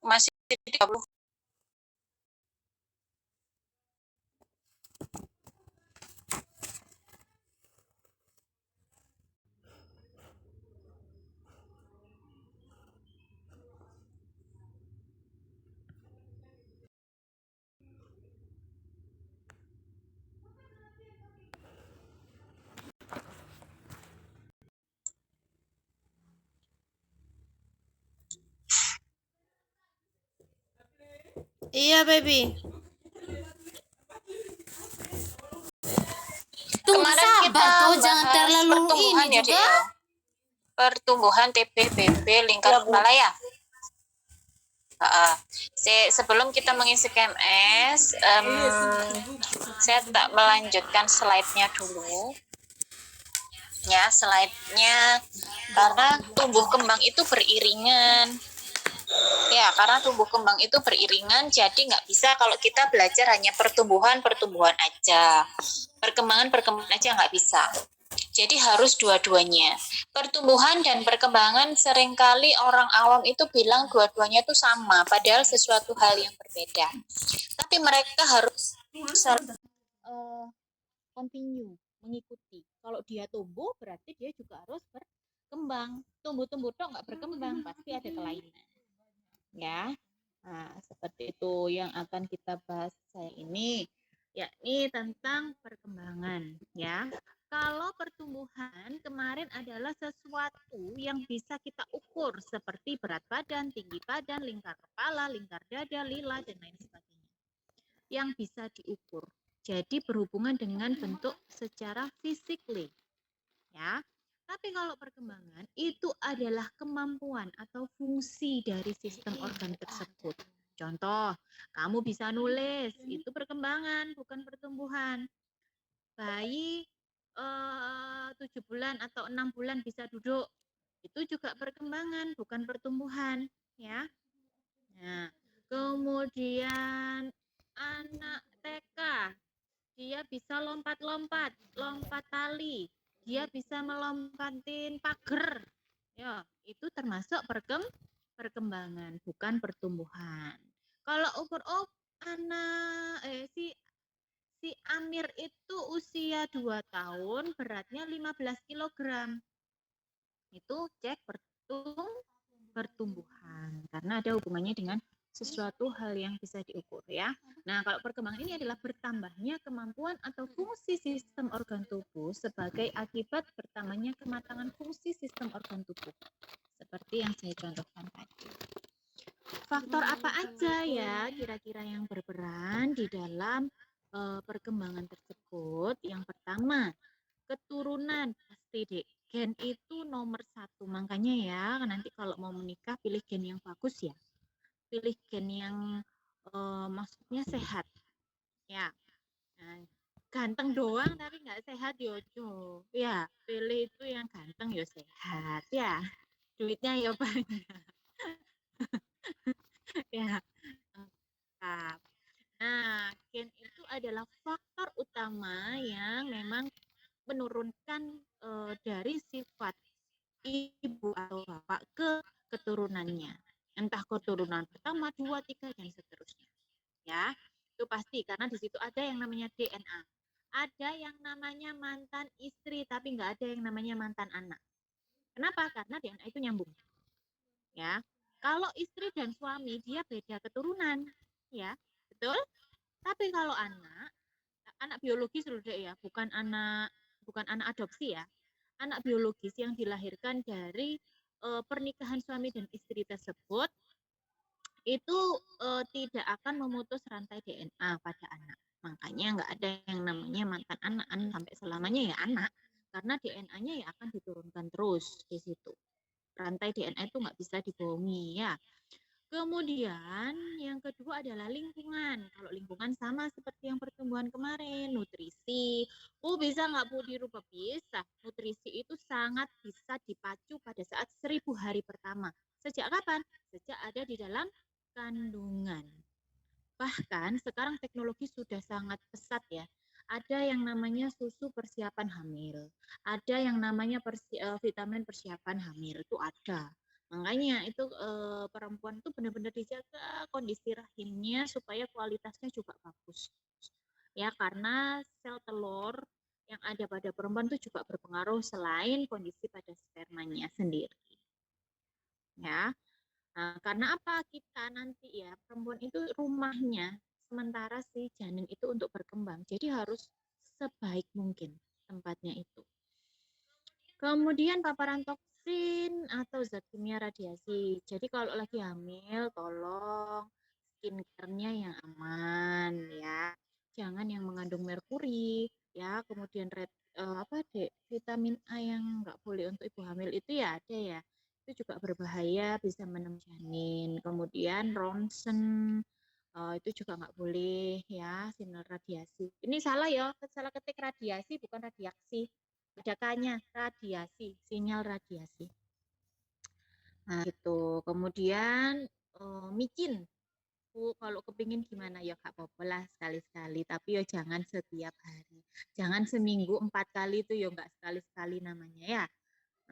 masih 30. Iya, baby. Tunggu, Kemarin sabar kita tuh, jangan bahas terlalu pertumbuhan ini ya, juga. Dek. Pertumbuhan TPPB lingkar kepala ya. Sebelum kita mengisi KMS, saya tak melanjutkan slide-nya dulu. Ya, slide-nya karena tumbuh kembang itu beriringan. Ya, karena tumbuh kembang itu beriringan, jadi nggak bisa kalau kita belajar hanya pertumbuhan aja. Perkembangan aja nggak bisa. Jadi harus dua-duanya. Pertumbuhan dan perkembangan seringkali orang awam itu bilang dua-duanya itu sama, padahal sesuatu hal yang berbeda. Tapi mereka harus continue, mengikuti. Kalau dia tumbuh, berarti dia juga harus berkembang. Tumbuh-tumbuh tok nggak berkembang, pasti ada kelainan. Ya, nah seperti itu yang akan kita bahas saya ini, yakni tentang perkembangan. Ya, kalau pertumbuhan kemarin adalah sesuatu yang bisa kita ukur seperti berat badan, tinggi badan, lingkar kepala, lingkar dada, lila, dan lain sebagainya. Yang bisa diukur. Jadi berhubungan dengan bentuk secara physically. Ya. Tapi kalau perkembangan itu adalah kemampuan atau fungsi dari sistem organ tersebut. Contoh, kamu bisa nulis, itu perkembangan, bukan pertumbuhan. Bayi 7 bulan atau 6 bulan bisa duduk, itu juga perkembangan, bukan pertumbuhan, ya. Nah, kemudian anak TK, dia bisa lompat-lompat, lompat tali, dia bisa melompatin pagar. Ya, itu termasuk perkembangan, bukan pertumbuhan. Kalau ukur anak si Amir itu usia 2 tahun, beratnya 15 kg. Itu cek pertumbuhan karena ada hubungannya dengan sesuatu hal yang bisa diukur ya. Nah, kalau perkembangan ini adalah bertambahnya kemampuan atau fungsi sistem organ tubuh sebagai akibat bertambahnya kematangan fungsi sistem organ tubuh. Seperti yang saya contohkan tadi. Faktor apa aja ya kira-kira yang berperan di dalam perkembangan tersebut? Yang pertama, keturunan pasti deh. Gen itu nomor 1, makanya ya nanti kalau mau menikah pilih gen yang bagus ya, pilih gen yang maksudnya sehat ya. Nah, ganteng doang tapi nggak sehat yojo ya, pilih itu yang ganteng yo sehat ya, duitnya ya banyak ya. Nah, gen itu adalah faktor utama yang memang menurunkan dari sifat ibu atau bapak ke keturunannya. Entah keturunan pertama, 2, 3, dan seterusnya. Ya, itu pasti karena di situ ada yang namanya DNA. Ada yang namanya mantan istri, tapi nggak ada yang namanya mantan anak. Kenapa? Karena DNA itu nyambung. Ya, kalau istri dan suami dia beda keturunan, ya, betul. Tapi kalau anak biologis loh dek ya, bukan anak adopsi ya. Anak biologis yang dilahirkan dari pernikahan suami dan istri tersebut itu tidak akan memutus rantai DNA pada anak. Makanya nggak ada yang namanya mantan anak sampai selamanya ya anak, karena DNA-nya ya akan diturunkan terus di situ. Rantai DNA itu nggak bisa dibohongi ya. Kemudian yang kedua adalah lingkungan. Kalau lingkungan sama seperti yang pertumbuhan kemarin, nutrisi. Bisa nggak Bu dirubah? Bisa. Nutrisi itu sangat bisa dipacu pada saat 1000 hari pertama. Sejak kapan? Sejak ada di dalam kandungan. Bahkan sekarang teknologi sudah sangat pesat ya. Ada yang namanya susu persiapan hamil. Ada yang namanya vitamin persiapan hamil. Itu ada. Makanya itu perempuan tuh benar-benar dijaga kondisi rahimnya supaya kualitasnya juga bagus. Ya, karena sel telur yang ada pada perempuan itu juga berpengaruh selain kondisi pada spermanya sendiri. Ya. Nah, karena apa kita nanti ya perempuan itu rumahnya sementara si janin itu untuk berkembang. Jadi harus sebaik mungkin tempatnya itu. Kemudian paparan toksin atau zat kimia radiasi. Jadi kalau lagi hamil, tolong skincare-nya yang aman ya. Jangan yang mengandung merkuri ya. Kemudian apa dek vitamin A yang nggak boleh untuk ibu hamil itu ya ada ya. Itu juga berbahaya bisa menemui janin. Kemudian ronsen itu juga nggak boleh ya sinar radiasi. Ini salah ya, salah ketik radiasi bukan radiaksi. Ada K-nya, radiasi, sinyal radiasi. Nah, gitu. Kemudian micin. Kalau kepingin gimana ya gak apa-apa lah sekali-sekali. Tapi ya jangan setiap hari. Jangan seminggu 4 kali itu ya nggak sekali-sekali namanya ya.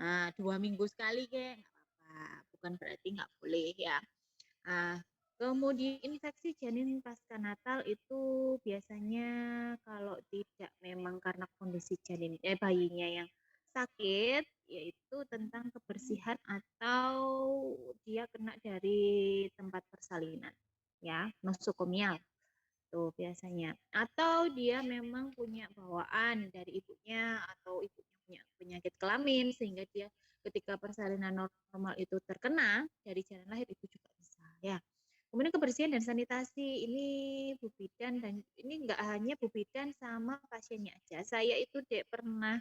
Nah, 2 minggu sekali ke nggak apa-apa. Bukan berarti nggak boleh ya. Nah, kemudian infeksi janin pasca natal itu biasanya kalau tidak memang karena kondisi janin bayinya yang sakit, yaitu tentang kebersihan atau dia kena dari tempat persalinan, ya, nosokomial tuh biasanya. Atau dia memang punya bawaan dari ibunya atau ibunya punya penyakit kelamin sehingga dia ketika persalinan normal itu terkena dari jalan lahir itu juga bisa ya. Kemudian kebersihan dan sanitasi ini Bu Bidan dan ini enggak hanya Bu Bidan sama pasiennya aja. Saya itu dek pernah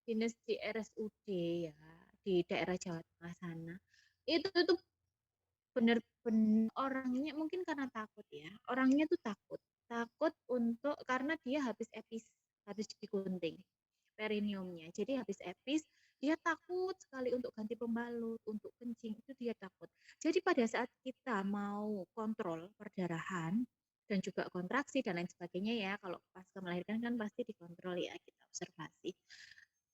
dinas di RSUD ya di daerah Jawa Tengah sana. Itu tuh benar-benar orangnya mungkin karena takut ya. Orangnya tuh takut untuk karena dia habis digunting perineumnya. Jadi habis epis dia takut sekali untuk ganti pembalut, untuk kencing itu dia takut. Jadi pada saat kita mau kontrol perdarahan dan juga kontraksi dan lain sebagainya ya, kalau pasca melahirkan kan pasti dikontrol ya, kita observasi.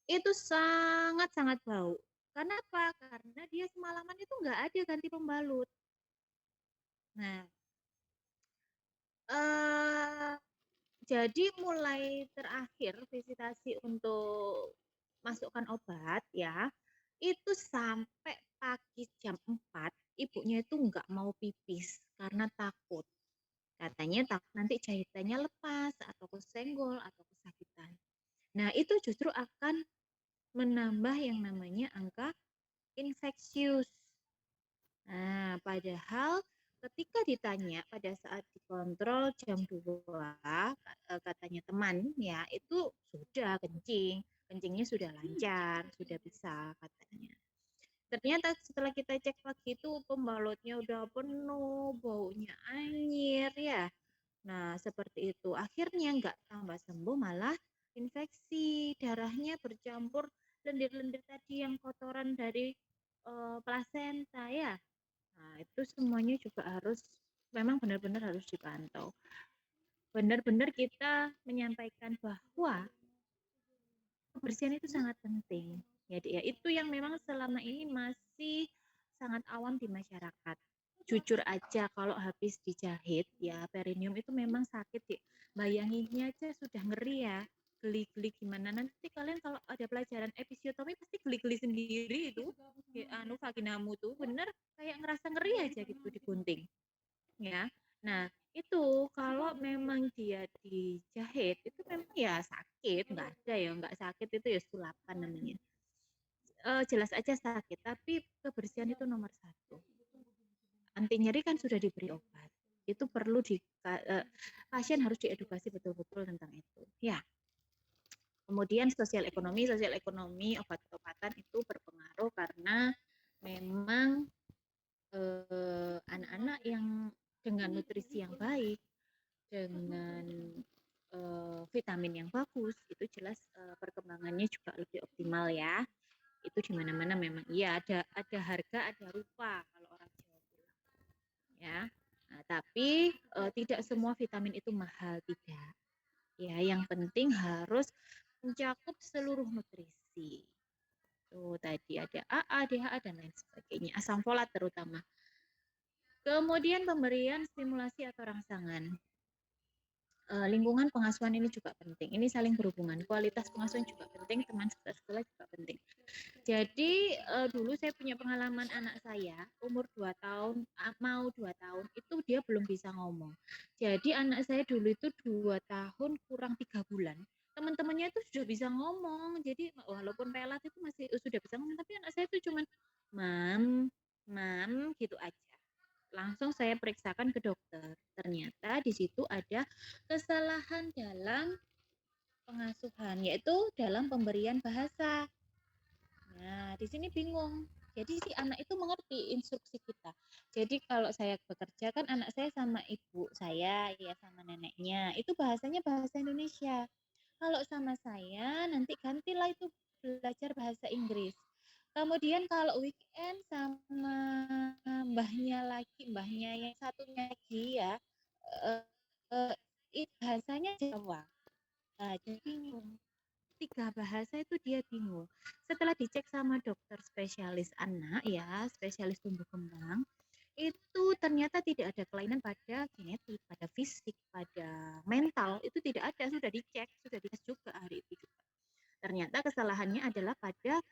Itu sangat-sangat bau. Karena apa? Karena dia semalaman itu nggak ada ganti pembalut. Nah, jadi mulai terakhir visitasi untuk masukkan obat ya, itu sampai pagi jam 4 ibunya itu nggak mau pipis karena takut. Katanya takut nanti jahitannya lepas atau kesenggol atau kesakitan. Nah, itu justru akan menambah yang namanya angka infeksius. Nah, padahal ketika ditanya pada saat dikontrol jam 2, katanya teman ya, itu sudah kencingnya sudah lancar, sudah bisa katanya. Ternyata setelah kita cek lagi itu pembalutnya udah penuh, baunya anyir ya. Nah, seperti itu. Akhirnya nggak tambah sembuh, malah infeksi, darahnya bercampur lendir-lendir tadi yang kotoran dari plasenta ya. Nah, itu semuanya juga harus memang benar-benar harus dipantau. Benar-benar kita menyampaikan bahwa kebersihan itu sangat penting. Jadi ya itu yang memang selama ini masih sangat awam di masyarakat. Jujur aja kalau habis dijahit ya perineum itu memang sakit ya. Bayanginnya aja sudah ngeri ya. Geli-geli gimana nanti kalian kalau ada pelajaran episiotomi pasti geli-geli sendiri itu. Anu vaginamu tuh bener kayak ngerasa ngeri aja gitu digunting. Ya. Nah, itu kalau memang dia dijahit itu memang ya sakit, nggak ada ya nggak sakit itu ya sulapan namanya. Jelas aja sakit, tapi kebersihan itu nomor 1. Anti nyeri kan sudah diberi obat. Itu perlu pasien harus diedukasi betul-betul tentang itu. Ya. Kemudian sosial ekonomi obat-obatan itu berpengaruh karena memang anak-anak yang dengan nutrisi yang baik, dengan vitamin yang bagus, itu jelas perkembangannya juga lebih optimal ya. Itu di mana-mana memang iya ada harga, ada rupa kalau orang Jawa bilang. Ya. Nah, tapi tidak semua vitamin itu mahal, tidak. Ya, yang penting harus mencakup seluruh nutrisi. Tuh tadi ada AA, DHA dan lain sebagainya, asam folat terutama. Kemudian pemberian stimulasi atau rangsangan. Lingkungan pengasuhan ini juga penting. Ini saling berhubungan. Kualitas pengasuhan juga penting, teman sekolah juga penting. Jadi dulu saya punya pengalaman anak saya umur 2 tahun, mau 2 tahun, itu dia belum bisa ngomong. Jadi anak saya dulu itu 2 tahun kurang 3 bulan. Teman-temannya itu sudah bisa ngomong. Jadi walaupun pelat itu masih sudah bisa ngomong, tapi anak saya itu cuman mam gitu aja. Langsung saya periksakan ke dokter. Ternyata di situ ada kesalahan dalam pengasuhan, yaitu dalam pemberian bahasa. Nah, di sini bingung. Jadi si anak itu mengerti instruksi kita. Jadi kalau saya bekerja kan anak saya sama ibu saya, ya sama neneknya, itu bahasanya bahasa Indonesia. Kalau sama saya nanti gantilah itu belajar bahasa Inggris. Kemudian kalau weekend sama mbahnya yang satunya lagi ya, bahasanya Jawa. Nah, jadi bingung. 3 bahasa itu dia bingung. Setelah dicek sama dokter spesialis anak ya, spesialis tumbuh kembang, itu ternyata tidak ada kelainan pada genetik, pada fisik, pada mental, itu tidak ada, sudah dicek, sudah dites juga hari itu juga. Ternyata kesalahannya adalah pada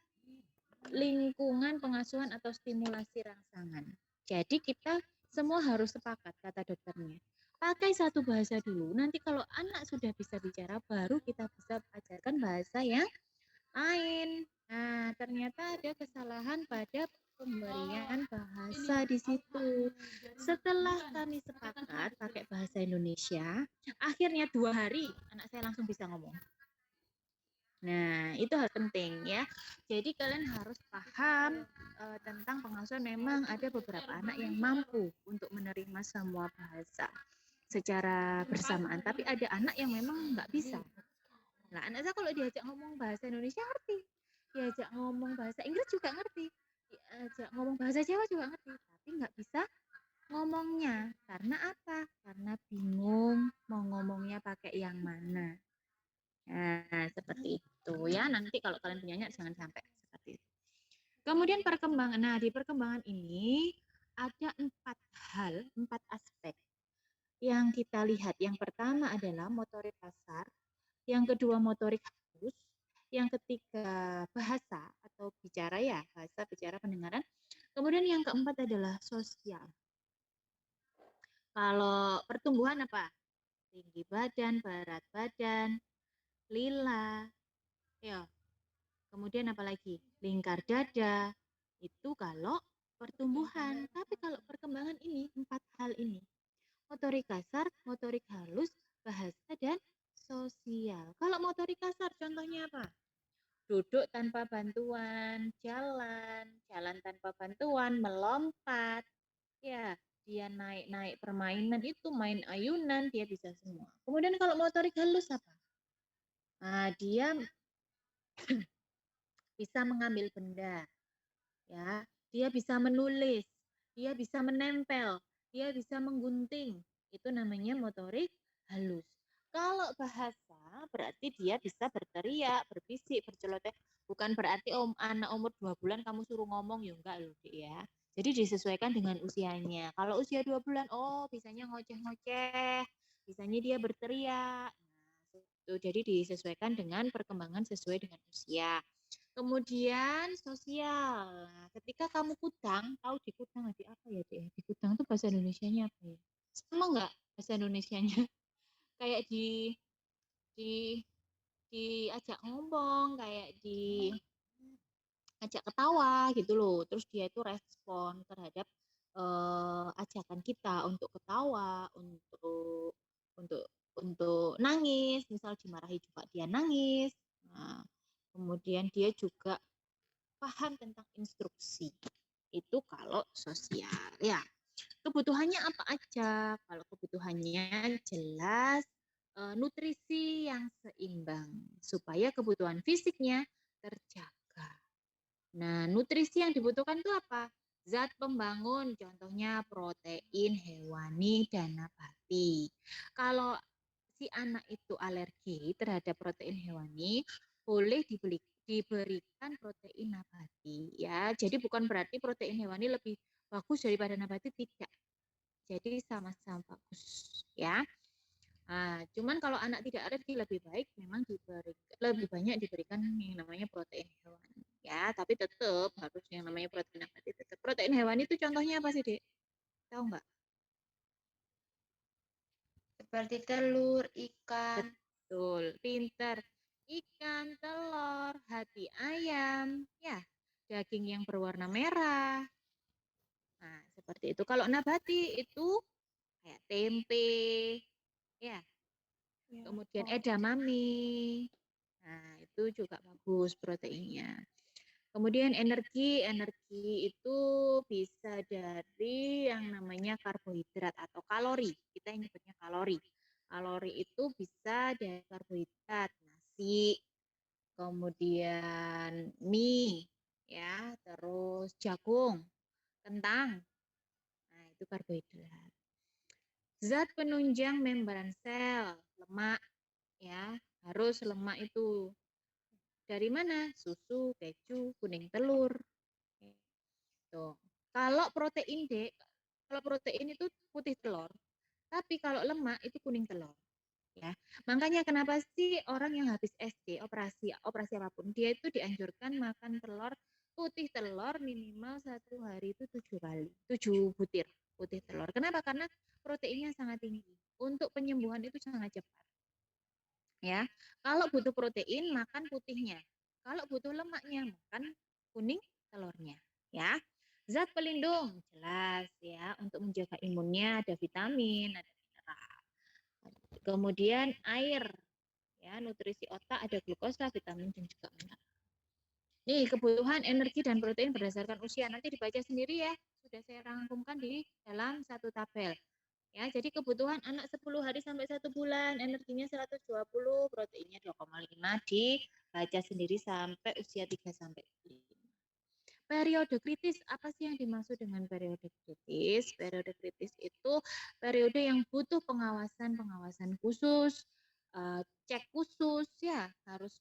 lingkungan pengasuhan atau stimulasi rangsangan. Jadi kita semua harus sepakat, kata dokternya. Pakai satu bahasa dulu, nanti kalau anak sudah bisa bicara, baru kita bisa ajarkan bahasa yang lain. Nah, ternyata ada kesalahan pada pemberian bahasa di situ. Setelah kami sepakat pakai bahasa Indonesia, akhirnya 2 hari anak saya langsung bisa ngomong. Nah, itu hal penting ya. Jadi kalian harus paham tentang pengasuhan. Memang ada beberapa anak yang mampu untuk menerima semua bahasa secara bersamaan, tapi ada anak yang memang nggak bisa. Nah, anak saya kalau diajak ngomong bahasa Indonesia ngerti, diajak ngomong bahasa Inggris juga ngerti, diajak ngomong bahasa Jawa juga ngerti, tapi nggak bisa ngomongnya. Karena apa? Karena bingung mau ngomongnya pakai yang mana. Nah, seperti itu ya. Nanti kalau kalian punyanya jangan sampai seperti itu. Kemudian perkembangan. Nah, di perkembangan ini ada 4 aspek yang kita lihat. Yang pertama adalah motorik kasar, yang kedua motorik halus, yang ketiga bahasa atau bicara ya, bahasa, bicara, pendengaran. Kemudian yang keempat adalah sosial. Kalau pertumbuhan apa? Tinggi badan, berat badan, lila, ya. Kemudian apalagi? Lingkar dada. Itu kalau pertumbuhan. Tapi kalau perkembangan ini, 4 hal ini. Motorik kasar, motorik halus, bahasa, dan sosial. Kalau motorik kasar contohnya apa? Duduk tanpa bantuan, jalan tanpa bantuan, melompat. Ya, dia naik-naik permainan itu, main ayunan, dia bisa semua. Kemudian kalau motorik halus apa? Nah, dia bisa mengambil benda, ya, dia bisa menulis, dia bisa menempel, dia bisa menggunting. Itu namanya motorik halus. Kalau bahasa berarti dia bisa berteriak, berbisik, berceloteh. Bukan berarti anak umur 2 bulan kamu suruh ngomong, ya enggak loh, Dek, ya. Jadi disesuaikan dengan usianya. Kalau usia 2 bulan, oh bisanya ngoceh-ngoceh, bisanya dia berteriak. Nah, jadi disesuaikan dengan perkembangan sesuai dengan usia. Kemudian sosial. Nah, ketika kamu kutang, tahu di kutang di apa ya, Dek? Di kutang itu bahasa Indonesianya apa ya? Sama enggak bahasa Indonesianya? Kayak di diajak ngomong, kayak diajak ketawa gitu loh. Terus dia itu respon terhadap ajakan kita untuk ketawa, untuk untuk nangis, misal dimarahi juga dia nangis. Nah, kemudian dia juga paham tentang instruksi. Itu kalau sosial ya. Kebutuhannya apa aja? Kalau kebutuhannya jelas nutrisi yang seimbang supaya kebutuhan fisiknya terjaga. Nah, nutrisi yang dibutuhkan itu apa? Zat pembangun, contohnya protein hewani dan nabati. Kalau si anak itu alergi terhadap protein hewani, boleh diberikan protein nabati ya. Jadi bukan berarti protein hewani lebih bagus daripada nabati, tidak. Jadi sama-sama bagus ya. Nah, cuman kalau anak tidak alergi lebih baik memang lebih banyak diberikan yang namanya protein hewani ya, tapi tetap harus yang namanya protein nabati tetap. Protein hewani itu contohnya apa sih, Dek? Tahu nggak? Seperti telur, ikan. Betul, pinter. Ikan, telur, hati ayam, ya, daging yang berwarna merah. Nah, seperti itu. Kalau nabati itu kayak tempe, ya, kemudian edamame. Nah, itu juga bagus proteinnya. Kemudian energi itu bisa dari yang namanya karbohidrat atau kalori. Kita yang nyebutnya kalori. Kalori itu bisa dari karbohidrat, nasi, kemudian mie, ya, terus jagung, kentang. Nah, itu karbohidrat. Zat penunjang membran sel, lemak, ya, harus lemak itu dari mana? Susu, keju, kuning telur. Tuh. Kalau protein kalau protein itu putih telur, tapi kalau lemak itu kuning telur. Ya, makanya kenapa sih orang yang habis SD operasi apapun dia itu dianjurkan makan putih telur minimal 1 hari itu 7 kali, 7 butir putih telur. Kenapa? Karena proteinnya sangat tinggi. Untuk penyembuhan itu sangat cepat. Ya, kalau butuh protein makan putihnya, kalau butuh lemaknya makan kuning telurnya. Ya, zat pelindung jelas ya untuk menjaga imunnya ada vitamin, ada mineral. Kemudian air, ya nutrisi otak ada glukosa, vitamin dan juga mineral. Nih kebutuhan energi dan protein berdasarkan usia nanti dibaca sendiri ya. Sudah saya rangkumkan di dalam satu tabel. Ya, jadi kebutuhan anak 10 hari sampai 1 bulan, energinya 120, proteinnya 2,5 dibaca sendiri sampai usia 3 sampai 5. Periode kritis, apa sih yang dimaksud dengan periode kritis? Periode kritis itu periode yang butuh pengawasan khusus, cek khusus ya, harus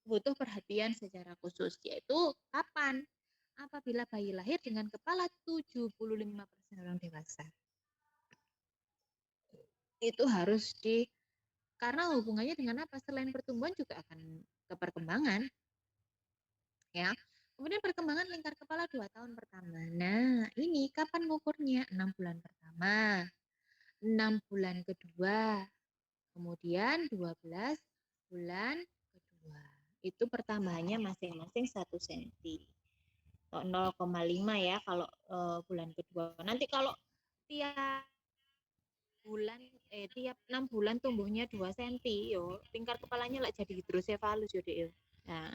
butuh perhatian secara khusus, yaitu kapan? Apabila bayi lahir dengan kepala 75% orang dewasa. Itu harus karena hubungannya dengan apa? Selain pertumbuhan juga akan ke perkembangan. Ya. Kemudian perkembangan lingkar kepala 2 tahun pertama. Nah, ini kapan ngukurnya? 6 bulan pertama, 6 bulan kedua, kemudian 12 bulan kedua. Itu pertambahannya masing-masing 1 cm. 0,5 ya kalau bulan kedua. Nanti kalau tiap tiap 6 bulan tumbuhnya 2 cm yo tingkat kepalanya lah jadi hidrosefalus yo dek yo. Nah,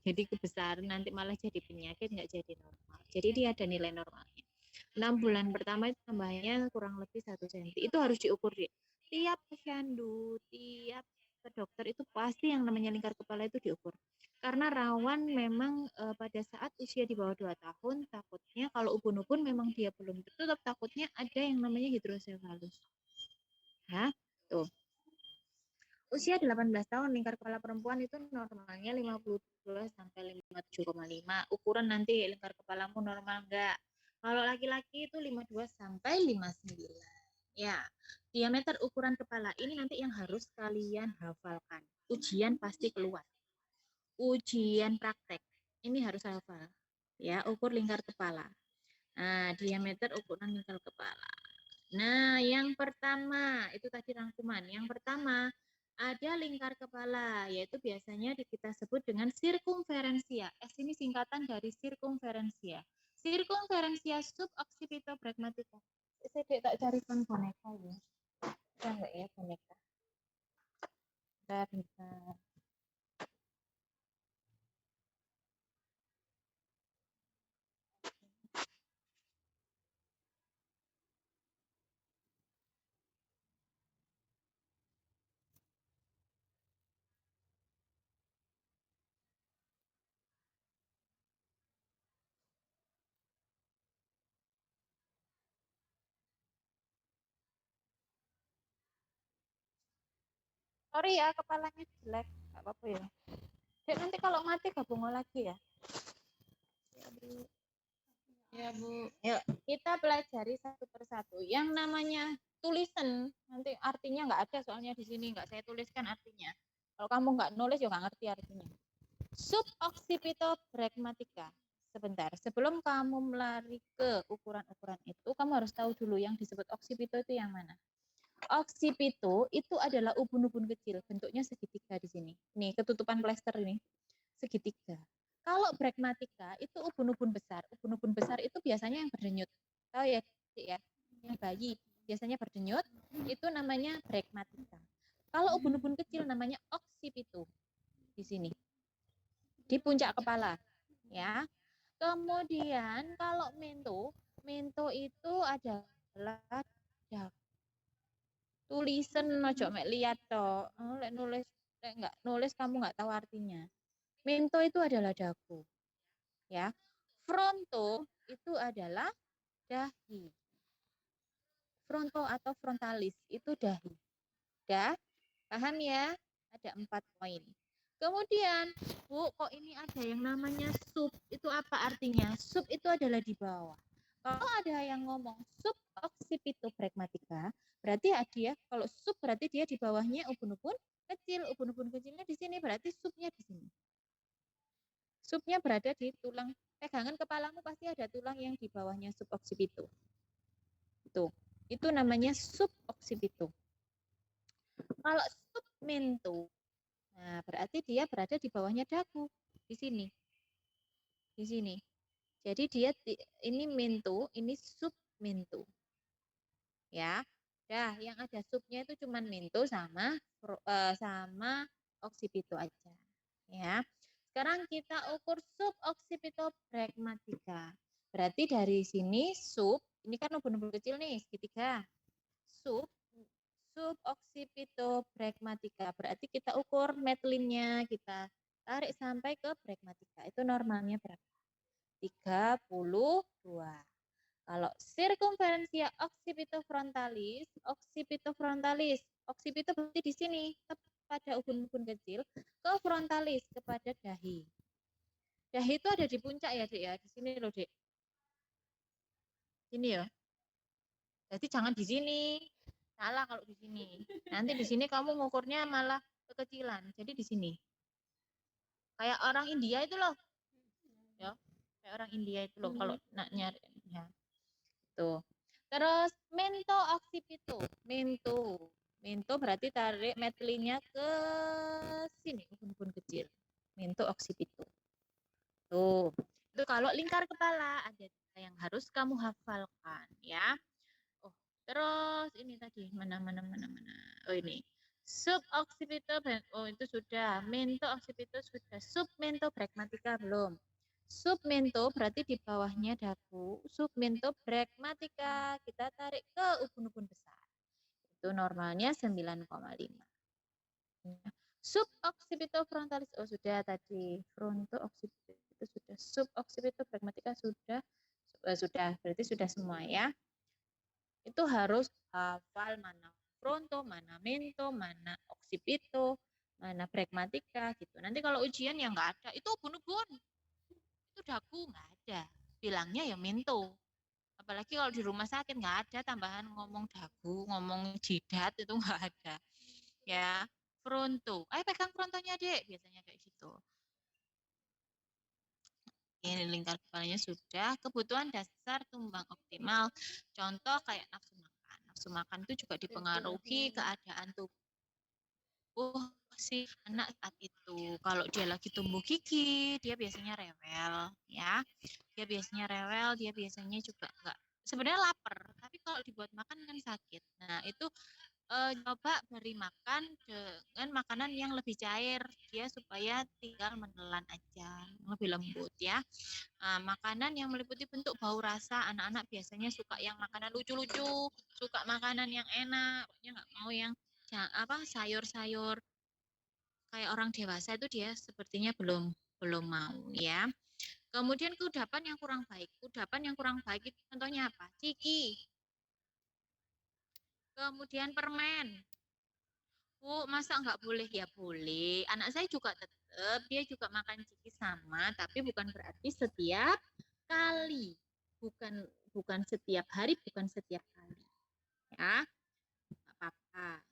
jadi kebesaran nanti malah jadi penyakit nggak jadi normal. Jadi dia ada nilai normalnya. 6 bulan pertama itu tambahnya kurang lebih 1 cm. Itu harus diukur deh. Tiap posyandu, tiap ke dokter itu pasti yang namanya lingkar kepala itu diukur. Karena rawan memang pada saat usia di bawah 2 tahun takutnya kalau ubun-ubun memang dia belum tertutup takutnya ada yang namanya hidrosefalus. Ya, tuh. Usia 18 tahun lingkar kepala perempuan itu normalnya 52 sampai 57,5. Ukuran nanti lingkar kepalamu normal enggak? Kalau laki-laki itu 52 sampai 59. Ya, diameter ukuran kepala ini nanti yang harus kalian hafalkan. Ujian pasti keluar. Ujian praktek. Ini harus hafal. Ya, ukur lingkar kepala. Nah, diameter ukuran lingkar kepala. Nah, yang pertama, itu tadi rangkuman. Yang pertama, ada lingkar kepala, yaitu biasanya kita sebut dengan sirkumferensia. S ini singkatan dari sirkumferensia. Sirkumferensia suboccipitopragmatica. Saya tak carikan boneka ya. Ada enggak ya boneka? Bentar. Sorry ya, kepalanya jelek. Enggak apa-apa ya. Dek, nanti kalau mati gabung lagi ya. Ya, Bu. Yuk, kita pelajari satu persatu. Yang namanya tulisan, nanti artinya nggak ada soalnya di sini nggak saya tuliskan artinya. Kalau kamu nggak nulis ya nggak ngerti artinya. Suboccipito pragmatica. Sebentar, sebelum kamu melari ke ukuran-ukuran itu, kamu harus tahu dulu yang disebut occipito itu yang mana. Occipito itu adalah ubun-ubun kecil, bentuknya segitiga di sini. Nih, ketutupan plester ini, segitiga. Kalau pragmatica itu ubun-ubun besar. Ubun-ubun besar itu biasanya yang berdenyut. Tahu ya, ya, yang bayi biasanya berdenyut, itu namanya pragmatica. Kalau ubun-ubun kecil namanya occipito di sini, di puncak kepala, ya. Kemudian kalau mento, mento itu adalah tulisan ojo mek lihat toh. Lek nulis, lek enggak nulis kamu nggak tahu artinya. Mento itu adalah dagu, ya. Fronto itu adalah dahi. Fronto atau frontalis itu dahi. Dah, paham ya? Ada 4 poin. Kemudian, Bu, kok ini ada yang namanya sub? Itu apa artinya? Sub itu adalah di bawah. Kalau ada yang ngomong sub occipito pragmatica, berarti dia kalau sub berarti dia di bawahnya ubun-ubun kecil. Ubun-ubun kecilnya di sini berarti subnya di sini. Subnya berada di tulang pegangan kepalamu, pasti ada tulang yang di bawahnya sub occipito. Itu namanya sub occipito. Kalau submento, nah berarti dia berada di bawahnya dagu di sini. Di sini. Jadi dia ini mento, ini submento. Ya. Dah, yang ada subnya itu cuman mento sama occipito aja. Ya. Sekarang kita ukur sub occipito pragmatica. Berarti dari sini sub, ini kan ubun-ubun kecil nih, segitiga. Sub occipito pragmatica. Berarti kita ukur metlinnya, kita tarik sampai ke pragmatica. Itu normalnya berapa? 32. Kalau circumferentia occipito frontalis, occipito berarti di sini pada ubun-ubun kecil, ke frontalis kepada dahi. Dahi itu ada di puncak ya, Dek ya. Di sini loh, Dek. Sini ya. Jadi jangan di sini. Salah kalau di sini. Nanti di sini kamu ngukurnya malah kekecilan. Jadi di sini. Kayak orang India itu loh. Ya. Kayak orang India itu loh kalau nak nyari ya. Tuh. Terus mento occipito. Mento berarti tarik metlinnya ke sini, ubun-ubun kecil. Mento occipito. Tuh. Itu kalau lingkar kepala ada yang harus kamu hafalkan ya. Oh, terus ini tadi mana. Oh ini. Sub occipito, oh itu sudah. Mento occipito sudah. Submento pragmatica belum. Submento berarti di bawahnya dagu. Submento pragmatica kita tarik ke ubun-ubun besar. Itu normalnya 9,5. Sub occipito frontalis, oh sudah tadi. Fronto occipito itu sudah. Sub occipito pragmatica sudah. Sudah, berarti sudah semua ya. Itu harus hafal mana fronto, mana mento, mana occipito, mana pragmatica gitu. Nanti kalau ujian ya nggak ada, itu ubun-ubun, itu dagu nggak ada. Bilangnya ya mento. Apalagi kalau di rumah sakit nggak ada tambahan ngomong dagu, ngomong jidat itu nggak ada. Ya, fronto. Ayo pegang frontonya, Dek. Biasanya kayak gitu. Ini lingkar kepalanya sudah. Kebutuhan dasar tumbang optimal. Contoh kayak nafsu makan. Nafsu makan itu juga dipengaruhi keadaan tubuh si anak saat itu. Kalau dia lagi tumbuh gigi, dia biasanya rewel, ya. Dia biasanya juga enggak. Sebenarnya lapar, tapi kalau dibuat makan kan sakit. Nah, itu coba beri makan dengan makanan yang lebih cair, dia supaya tinggal menelan aja, lebih lembut ya. Makanan yang meliputi bentuk bau rasa, anak-anak biasanya suka yang makanan lucu-lucu, suka makanan yang enak, pokoknya nggak mau yang sayur-sayur kayak orang dewasa itu dia sepertinya belum mau ya. Kemudian kudapan yang kurang baik. Kudapan yang kurang baik itu contohnya apa? Ciki. Kemudian permen. Bu, masa nggak boleh? Ya boleh. Anak saya juga tetap dia juga makan ciki sama, tapi bukan berarti setiap kali. Bukan setiap hari, bukan setiap kali. Ya, nggak apa-apa.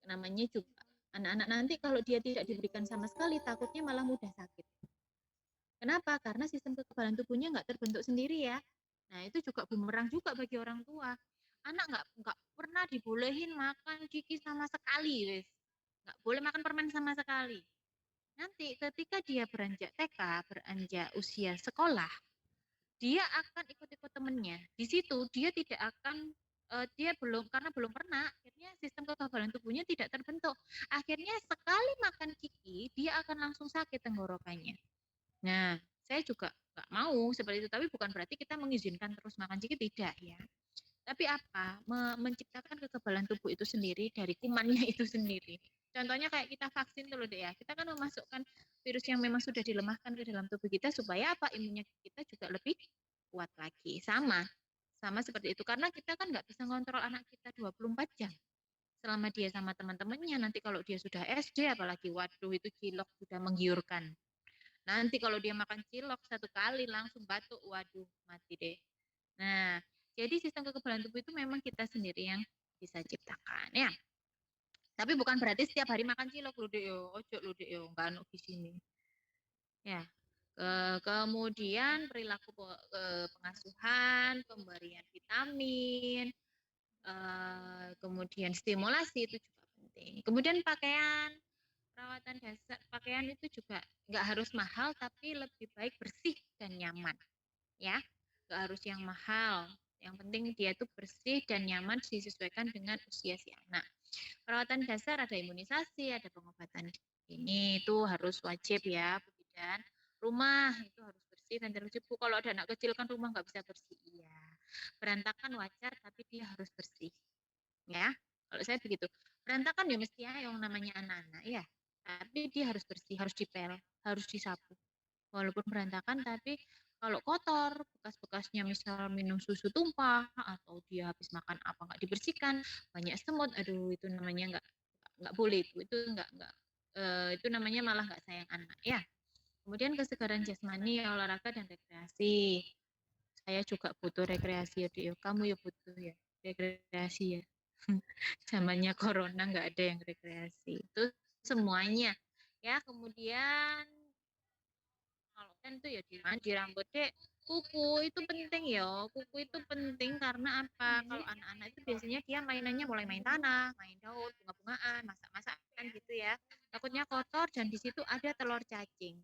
Namanya juga anak-anak nanti kalau dia tidak diberikan sama sekali, takutnya malah mudah sakit. Kenapa? Karena sistem kekebalan tubuhnya nggak terbentuk sendiri ya. Nah, itu juga bumerang juga bagi orang tua. Anak nggak pernah dibolehin makan ciki sama sekali, wes. Nggak boleh makan permen sama sekali. Nanti ketika dia beranjak TK, beranjak usia sekolah, dia akan ikut-ikut temennya. Di situ dia tidak akan dia belum karena belum pernah, akhirnya sistem kekebalan tubuhnya tidak terbentuk. Akhirnya sekali makan ciki, dia akan langsung sakit tenggorokannya. Nah, saya juga nggak mau seperti itu, tapi bukan berarti kita mengizinkan terus makan ciki, tidak ya. Tapi apa? Menciptakan kekebalan tubuh itu sendiri dari kumannya itu sendiri. Contohnya kayak kita vaksin dulu deh ya. Kita kan memasukkan virus yang memang sudah dilemahkan ke dalam tubuh kita supaya apa? Imunnya kita juga lebih kuat lagi. Sama seperti itu. Karena kita kan nggak bisa ngontrol anak kita 24 jam. Selama dia sama teman-temannya, nanti kalau dia sudah SD, apalagi waduh itu cilok sudah menggiurkan. Nanti kalau dia makan cilok satu kali langsung batuk, waduh mati deh. Nah, jadi sistem kekebalan tubuh itu memang kita sendiri yang bisa ciptakan ya. Tapi bukan berarti setiap hari makan cilok lu dek yo, ojo lu dek yo, enggak anu di sini. Ya. Kemudian perilaku pengasuhan, pemberian vitamin, kemudian stimulasi itu juga penting. Kemudian pakaian, perawatan dasar pakaian itu juga nggak harus mahal tapi lebih baik bersih dan nyaman ya, nggak harus yang mahal, yang penting dia tuh bersih dan nyaman disesuaikan dengan usia si anak. Perawatan dasar ada imunisasi, ada pengobatan ini itu harus wajib ya, dan rumah itu harus bersih dan tercuci. Kalau ada anak kecil kan rumah nggak bisa bersih, iya berantakan wajar tapi dia harus bersih ya. Kalau saya begitu, berantakan ya mesti ya yang namanya anak-anak ya, tapi dia harus bersih, harus dipel, harus disapu. Walaupun berantakan tapi kalau kotor, bekas-bekasnya misal minum susu tumpah atau dia habis makan apa nggak dibersihkan, banyak semut, aduh itu namanya nggak boleh itu nggak itu namanya malah nggak sayang anak ya. Kemudian kesegaran jasmani, olahraga dan rekreasi. Saya juga butuh rekreasi ya, Dio. Kamu ya butuh ya rekreasi ya. Zamannya corona nggak ada yang rekreasi. Itu semuanya ya. Kemudian kalau kan itu ya di rambut dek, kuku itu penting ya. Kuku itu penting karena apa? Kalau anak-anak itu biasanya dia mainannya mulai main tanah, main daun, bunga-bungaan, masak-masakan gitu ya. Takutnya kotor dan di situ ada telur cacing.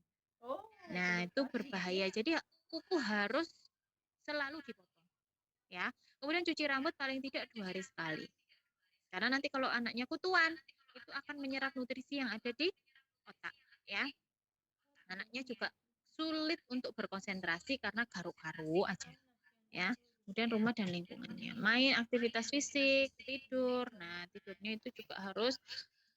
Nah, itu berbahaya. Jadi kuku harus selalu dipotong ya. Kemudian cuci rambut paling tidak 2 hari sekali. Karena nanti kalau anaknya kutuan, itu akan menyerap nutrisi yang ada di otak ya. Anaknya juga sulit untuk berkonsentrasi karena garu-garu aja ya. Kemudian rumah dan lingkungannya, main, aktivitas fisik, tidur. Nah, tidurnya itu juga harus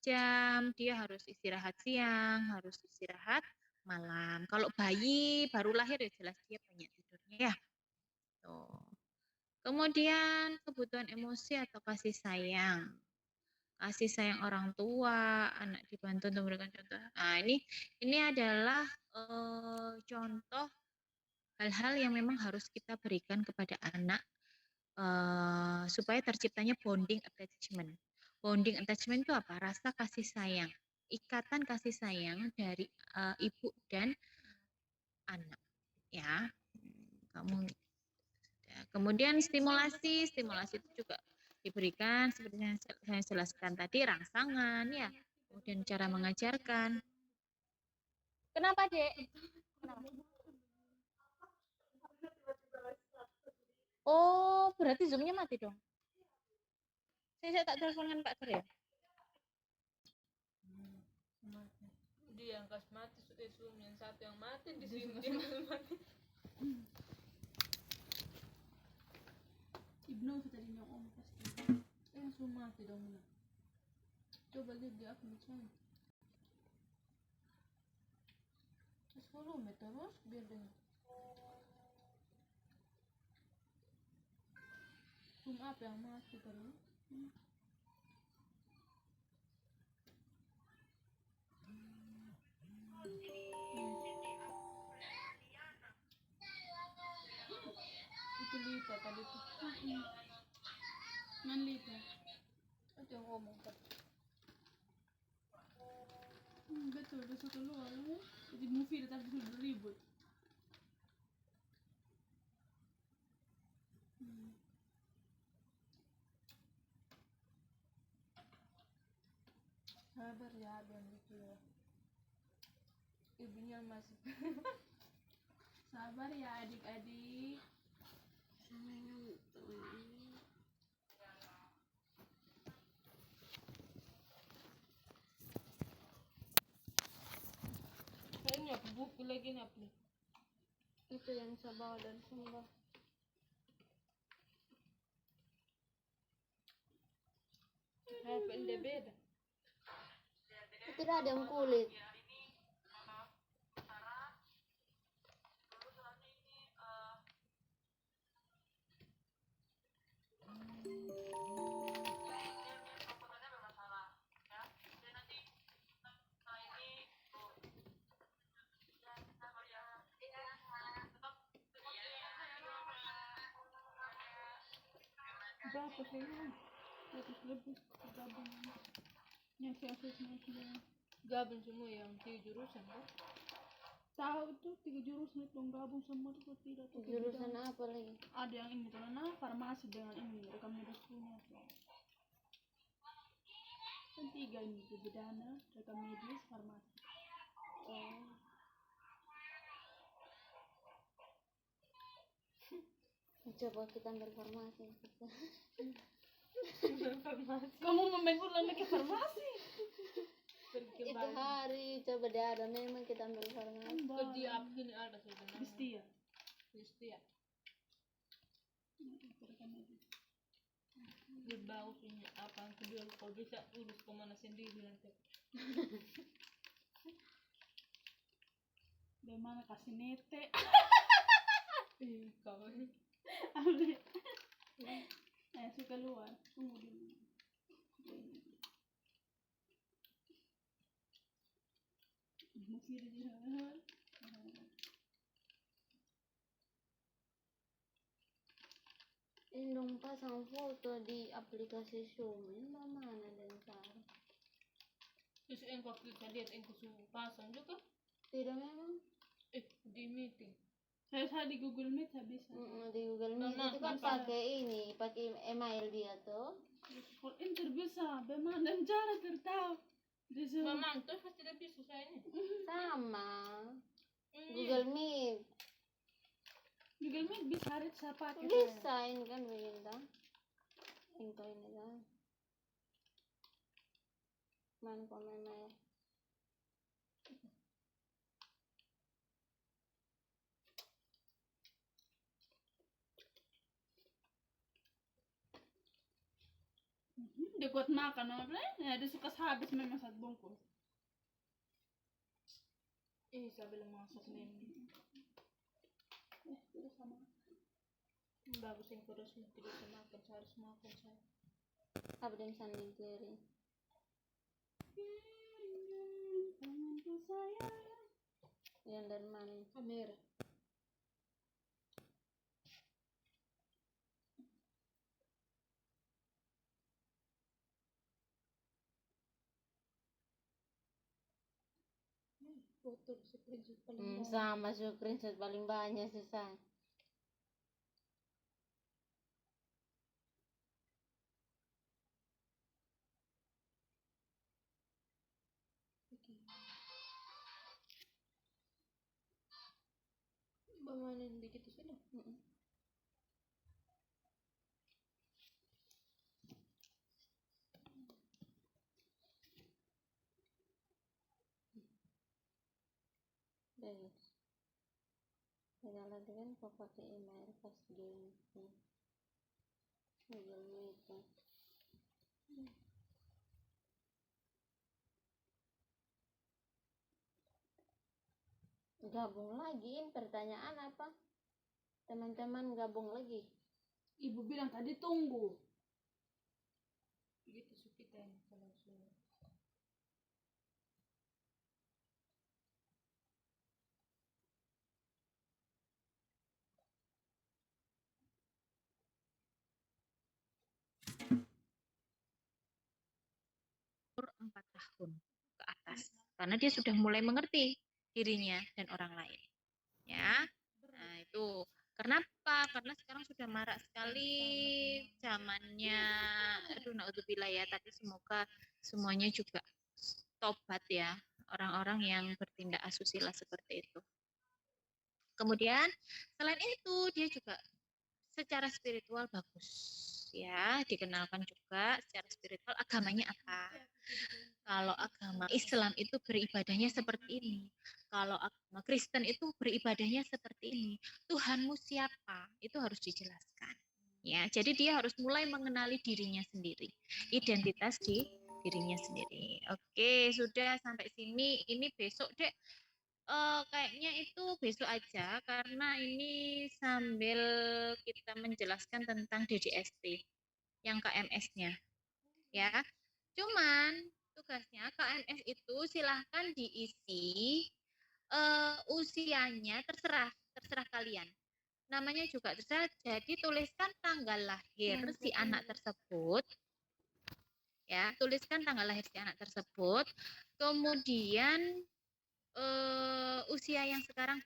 jam, dia harus istirahat siang, harus istirahat malam. Kalau bayi baru lahir ya jelas dia banyak tidurnya ya. Tuh. Kemudian kebutuhan emosi atau kasih sayang. Kasih sayang orang tua, anak dibantu untuk memberikan contoh. Nah, ini adalah contoh hal-hal yang memang harus kita berikan kepada anak supaya terciptanya bonding attachment. Bonding attachment itu apa? Rasa kasih sayang, ikatan kasih sayang dari ibu dan anak. Ya, kamu. Kemudian stimulasi itu juga diberikan seperti yang saya jelaskan tadi, rangsangan ya, kemudian cara mengajarkan. Kenapa dek? Kenapa? Oh, berarti zoomnya mati dong. Saya tak teleponkan Pak Ter ya. Dia yang kas mati, yang satu yang mati di sini dia mati. Ibnu sudah dinyong pasti. Langsung mati dong. Coba lihat di akun saya. Terus volume terus biar dengar. Zoom apa yang mati terus? Lita tadi tuh. Ngan Lita. Itu yang ngomong tadi. Betul, besok keluar. Jadi movie tetap disuruh ribut. Sabar ya biar gitu ya. Ibunya masih Sabar ya adik-adik. kayaknya aku buku lagi nih apa nih? Itu yang saya bawa dari Sumba. Apa yang dia beda? Tidak ada yang kulit. Berapa kayaknya? 100 lebih gabung. Yang saya sudah Gabung semua yang 3 jurusan kan? tahu tuh 3 jurusan itu gabung semua tuh tidak tuh Jurusan apa lagi? ada yang ini tuh nah farmasi dengan ini rekam medis punya tuh kan 3 ini tuh bedana rekam medis farmasi. Oh. Coba kita ambil farmasi. Kamu main ulang ke farmasi? Itu hari coba dia ada memang kita ambil farmasi. Kerja apa ini ada sebenarnya? Bistia. Bistia. Dia bawa punya apa yang kedua kalau bisa urus kemana sendiri nanti. Bagaimana kasih nete? Kawan. Suka luar. Tunggu dulu. Masih ada di sana. Ini dong pasang foto di aplikasi Zoom. Mana dan cara? Terus engkau kita lihat engkau suruh pasang juga? Tidak memang. Di meeting. Saya di Google Meet saya bisa. Di Google Meet Mama, itu kan Papa. pakai email dia tuh. Kalau interview bisa, bagaimana dan cara tertahu? Mama, tuh pasti tidak bisa saya ini. Sama. Google Meet. Google Meet bisa hari saya pakai. Bisa ini kan begini dah. Engkau ini dah. Man komen ya. Dia kuat makan apa? Ya dia suka habis memang satu bungkus. Saya bilang masak ini. Sudah sama. Bagus yang terus tidak bisa makan, saya harus makan saya. Apa yang sanding kiri? Tanganku sayang. Yang dari mana? Kamera. Foto screenshot paling banyak. Sama screenshot paling banyak susah. Bamanin dikit di sini. Bagus. Tidak lagi kan kau pakai email pas game Google Meet. Gabung lagi, pertanyaan apa? Teman-teman gabung lagi. Ibu bilang tadi tunggu. Gitu sih kita ini kalau suruh. karena dia sudah mulai mengerti dirinya dan orang lain. Ya, nah itu kenapa? Karena sekarang sudah marak sekali zamannya, aduh naudzubillah ya, tapi semoga semuanya juga tobat ya, orang-orang yang bertindak asusila seperti itu. Kemudian selain itu dia juga secara spiritual bagus ya, dikenalkan juga secara spiritual agamanya apa. Kalau agama Islam itu beribadahnya seperti ini, kalau agama Kristen itu beribadahnya seperti ini. Tuhanmu siapa? Itu harus dijelaskan. Ya, jadi dia harus mulai mengenali dirinya sendiri, identitas di dirinya sendiri. Oke, sudah sampai sini. Ini besok dek, kayaknya itu besok aja karena ini sambil kita menjelaskan tentang DDST yang KMS-nya ya. Cuman tugasnya KMS itu silahkan diisi usianya terserah kalian. Namanya juga terserah. Jadi tuliskan tanggal lahir si anak tersebut. Ya, tuliskan tanggal lahir si anak tersebut. Kemudian usia yang sekarang